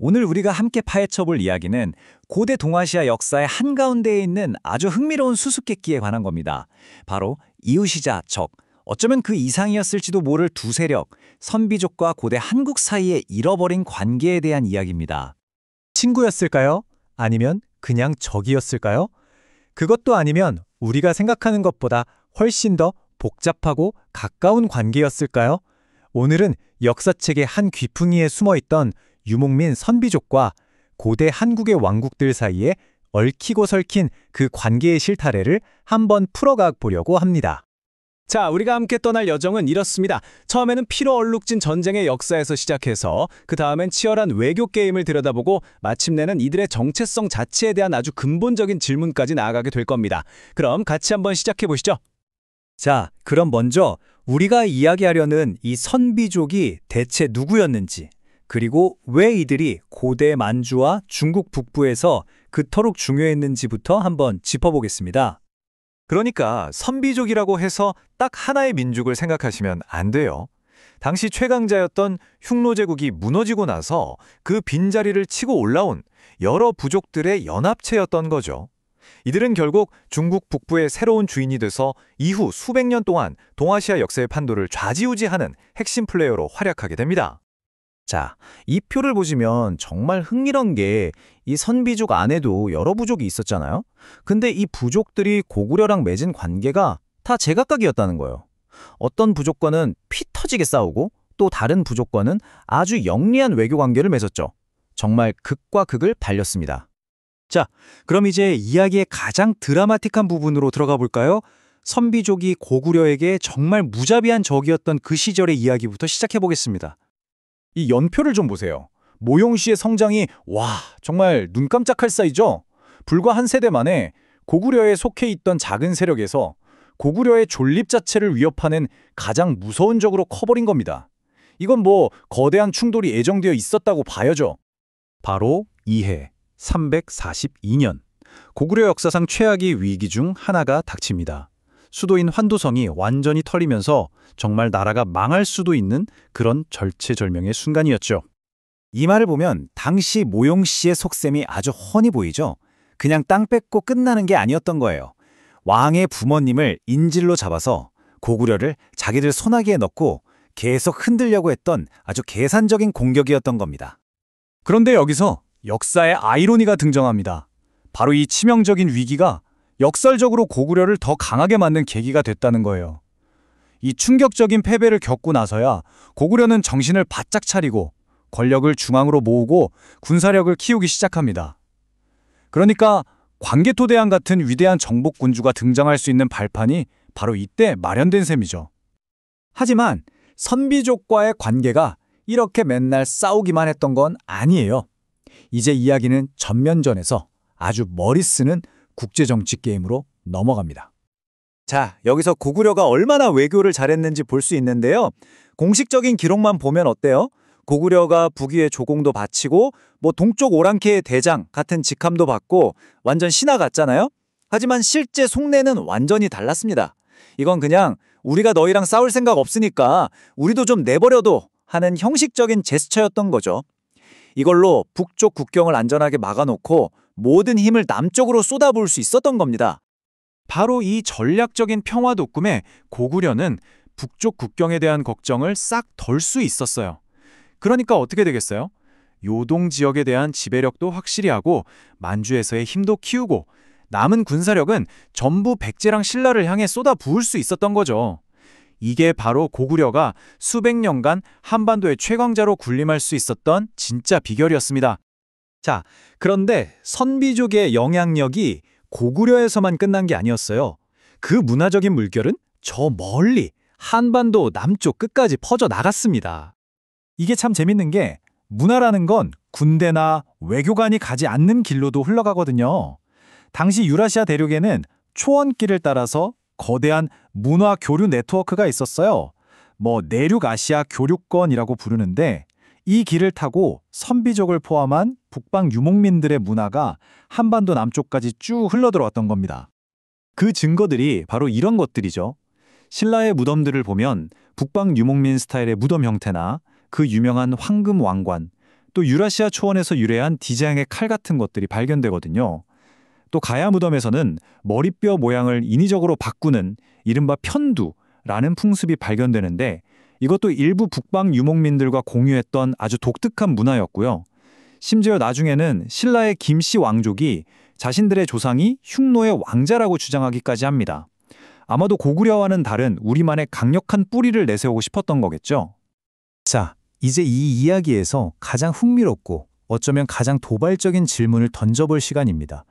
오늘 우리가 함께 파헤쳐볼 이야기는 고대 동아시아 역사의 한가운데에 있는 아주 흥미로운 수수께끼에 관한 겁니다. 바로 이웃이자 적, 어쩌면 그 이상이었을지도 모를 두 세력, 선비족과 고대 한국 사이의 잃어버린 관계에 대한 이야기입니다. 친구였을까요? 아니면 그냥 적이었을까요? 그것도 아니면 우리가 생각하는 것보다 훨씬 더 복잡하고 가까운 관계였을까요? 오늘은 역사책의 한 귀풍이에 숨어있던 유목민 선비족과 고대 한국의 왕국들 사이에 얽히고 설킨 그 관계의 실타래를 한번 풀어가 보려고 합니다. 자, 우리가 함께 떠날 여정은 이렇습니다. 처음에는 피로 얼룩진 전쟁의 역사에서 시작해서 그 다음엔 치열한 외교 게임을 들여다보고 마침내는 이들의 정체성 자체에 대한 아주 근본적인 질문까지 나아가게 될 겁니다. 그럼 같이 한번 시작해 보시죠. 자, 그럼 먼저 우리가 이야기하려는 이 선비족이 대체 누구였는지, 그리고 왜 이들이 고대 만주와 중국 북부에서 그토록 중요했는지부터 한번 짚어보겠습니다. 그러니까 선비족이라고 해서 딱 하나의 민족을 생각하시면 안 돼요. 당시 최강자였던 흉노제국이 무너지고 나서 그 빈자리를 치고 올라온 여러 부족들의 연합체였던 거죠. 이들은 결국 중국 북부의 새로운 주인이 돼서 이후 수백 년 동안 동아시아 역사의 판도를 좌지우지하는 핵심 플레이어로 활약하게 됩니다. 자, 이 표를 보시면 정말 흥미로운 게 이 선비족 안에도 여러 부족이 있었잖아요. 근데 이 부족들이 고구려랑 맺은 관계가 다 제각각이었다는 거예요. 어떤 부족과는 피 터지게 싸우고 또 다른 부족과는 아주 영리한 외교 관계를 맺었죠. 정말 극과 극을 달렸습니다. 자, 그럼 이제 이야기의 가장 드라마틱한 부분으로 들어가 볼까요? 선비족이 고구려에게 정말 무자비한 적이었던 그 시절의 이야기부터 시작해 보겠습니다. 이 연표를 좀 보세요. 모용 씨의 성장이 정말 눈 깜짝할 사이죠? 불과 한 세대 만에 고구려에 속해 있던 작은 세력에서 고구려의 존립 자체를 위협하는 가장 무서운 적으로 커버린 겁니다. 이건 거대한 충돌이 예정되어 있었다고 봐야죠. 바로 이해 342년, 고구려 역사상 최악의 위기 중 하나가 닥칩니다. 수도인 환도성이 완전히 털리면서 정말 나라가 망할 수도 있는 그런 절체절명의 순간이었죠. 이 말을 보면 당시 모용 씨의 속셈이 아주 훤히 보이죠. 그냥 땅 뺏고 끝나는 게 아니었던 거예요. 왕의 부모님을 인질로 잡아서 고구려를 자기들 손아귀에 넣고 계속 흔들려고 했던 아주 계산적인 공격이었던 겁니다. 그런데 여기서 역사의 아이러니가 등장합니다. 바로 이 치명적인 위기가 역설적으로 고구려를 더 강하게 만든 계기가 됐다는 거예요. 이 충격적인 패배를 겪고 나서야 고구려는 정신을 바짝 차리고 권력을 중앙으로 모으고 군사력을 키우기 시작합니다. 그러니까 광개토대왕 같은 위대한 정복군주가 등장할 수 있는 발판이 바로 이때 마련된 셈이죠. 하지만 선비족과의 관계가 이렇게 맨날 싸우기만 했던 건 아니에요. 이제 이야기는 전면전에서 아주 머리 쓰는 국제정치 게임으로 넘어갑니다. 자, 여기서 고구려가 얼마나 외교를 잘했는지 볼 수 있는데요. 공식적인 기록만 보면 어때요? 고구려가 북위의 조공도 바치고 동쪽 오랑캐의 대장 같은 직함도 받고 완전 신하 같잖아요. 하지만 실제 속내는 완전히 달랐습니다. 이건 그냥 우리가 너희랑 싸울 생각 없으니까 우리도 좀 내버려둬 하는 형식적인 제스처였던 거죠. 이걸로 북쪽 국경을 안전하게 막아놓고 모든 힘을 남쪽으로 쏟아부을 수 있었던 겁니다. 바로 이 전략적인 평화 도꿈에 고구려는 북쪽 국경에 대한 걱정을 싹 덜 수 있었어요. 그러니까 어떻게 되겠어요? 요동 지역에 대한 지배력도 확실히 하고 만주에서의 힘도 키우고 남은 군사력은 전부 백제랑 신라를 향해 쏟아부을 수 있었던 거죠. 이게 바로 고구려가 수백 년간 한반도의 최강자로 군림할 수 있었던 진짜 비결이었습니다. 자, 그런데 선비족의 영향력이 고구려에서만 끝난 게 아니었어요. 그 문화적인 물결은 저 멀리 한반도 남쪽 끝까지 퍼져 나갔습니다. 이게 참 재밌는 게 문화라는 건 군대나 외교관이 가지 않는 길로도 흘러가거든요. 당시 유라시아 대륙에는 초원길을 따라서 거대한 문화 교류 네트워크가 있었어요. 내륙 아시아 교류권이라고 부르는데 이 길을 타고 선비족을 포함한 북방 유목민들의 문화가 한반도 남쪽까지 쭉 흘러들어왔던 겁니다. 그 증거들이 바로 이런 것들이죠. 신라의 무덤들을 보면 북방 유목민 스타일의 무덤 형태나 그 유명한 황금 왕관, 또 유라시아 초원에서 유래한 디자인의 칼 같은 것들이 발견되거든요. 또 가야 무덤에서는 머리뼈 모양을 인위적으로 바꾸는 이른바 편두라는 풍습이 발견되는데 이것도 일부 북방 유목민들과 공유했던 아주 독특한 문화였고요. 심지어 나중에는 신라의 김씨 왕족이 자신들의 조상이 흉노의 왕자라고 주장하기까지 합니다. 아마도 고구려와는 다른 우리만의 강력한 뿌리를 내세우고 싶었던 거겠죠. 자, 이제 이 이야기에서 가장 흥미롭고 어쩌면 가장 도발적인 질문을 던져볼 시간입니다.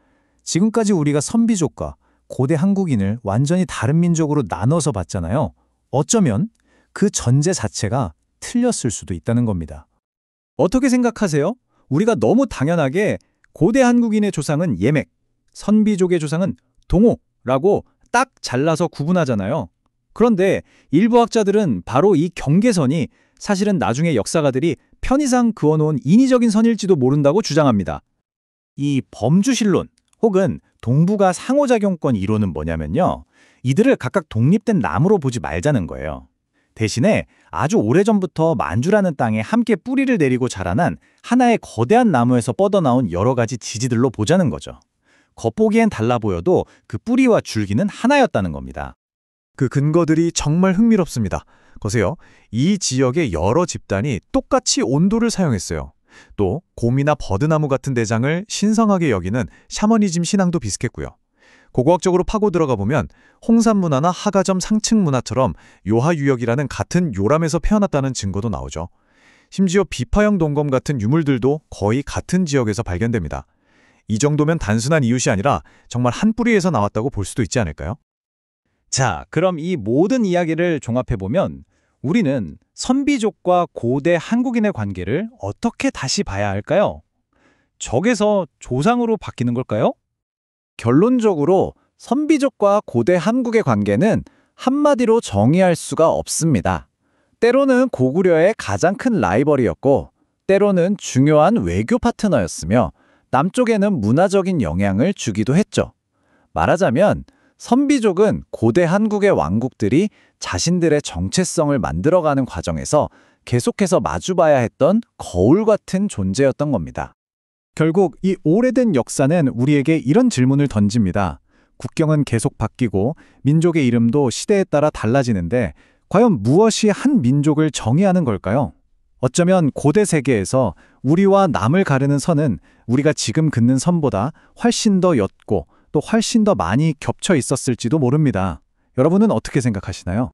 지금까지 우리가 선비족과 고대 한국인을 완전히 다른 민족으로 나눠서 봤잖아요. 어쩌면 그 전제 자체가 틀렸을 수도 있다는 겁니다. 어떻게 생각하세요? 우리가 너무 당연하게 고대 한국인의 조상은 예맥, 선비족의 조상은 동호라고 딱 잘라서 구분하잖아요. 그런데 일부 학자들은 바로 이 경계선이 사실은 나중에 역사가들이 편의상 그어놓은 인위적인 선일지도 모른다고 주장합니다. 이 범주실론 혹은 동북아 상호작용권 이론은 뭐냐면요. 이들을 각각 독립된 나무로 보지 말자는 거예요. 대신에 아주 오래전부터 만주라는 땅에 함께 뿌리를 내리고 자라난 하나의 거대한 나무에서 뻗어나온 여러 가지 지지들로 보자는 거죠. 겉보기엔 달라 보여도 그 뿌리와 줄기는 하나였다는 겁니다. 그 근거들이 정말 흥미롭습니다. 보세요. 이 지역의 여러 집단이 똑같이 온도를 사용했어요. 또 곰이나 버드나무 같은 대장을 신성하게 여기는 샤머니즘 신앙도 비슷했고요. 고고학적으로 파고 들어가 보면 홍산 문화나 하가점 상층 문화처럼 요하유역이라는 같은 요람에서 태어났다는 증거도 나오죠. 심지어 비파형 동검 같은 유물들도 거의 같은 지역에서 발견됩니다. 이 정도면 단순한 이웃이 아니라 정말 한 뿌리에서 나왔다고 볼 수도 있지 않을까요? 자, 그럼 이 모든 이야기를 종합해보면 우리는 선비족과 고대 한국인의 관계를 어떻게 다시 봐야 할까요? 적에서 조상으로 바뀌는 걸까요? 결론적으로 선비족과 고대 한국의 관계는 한마디로 정의할 수가 없습니다. 때로는 고구려의 가장 큰 라이벌이었고 때로는 중요한 외교 파트너였으며 남쪽에는 문화적인 영향을 주기도 했죠. 말하자면 선비족은 고대 한국의 왕국들이 자신들의 정체성을 만들어가는 과정에서 계속해서 마주봐야 했던 거울 같은 존재였던 겁니다. 결국 이 오래된 역사는 우리에게 이런 질문을 던집니다. 국경은 계속 바뀌고 민족의 이름도 시대에 따라 달라지는데 과연 무엇이 한 민족을 정의하는 걸까요? 어쩌면 고대 세계에서 우리와 남을 가르는 선은 우리가 지금 긋는 선보다 훨씬 더 옅고 또 훨씬 더 많이 겹쳐 있었을지도 모릅니다. 여러분은 어떻게 생각하시나요?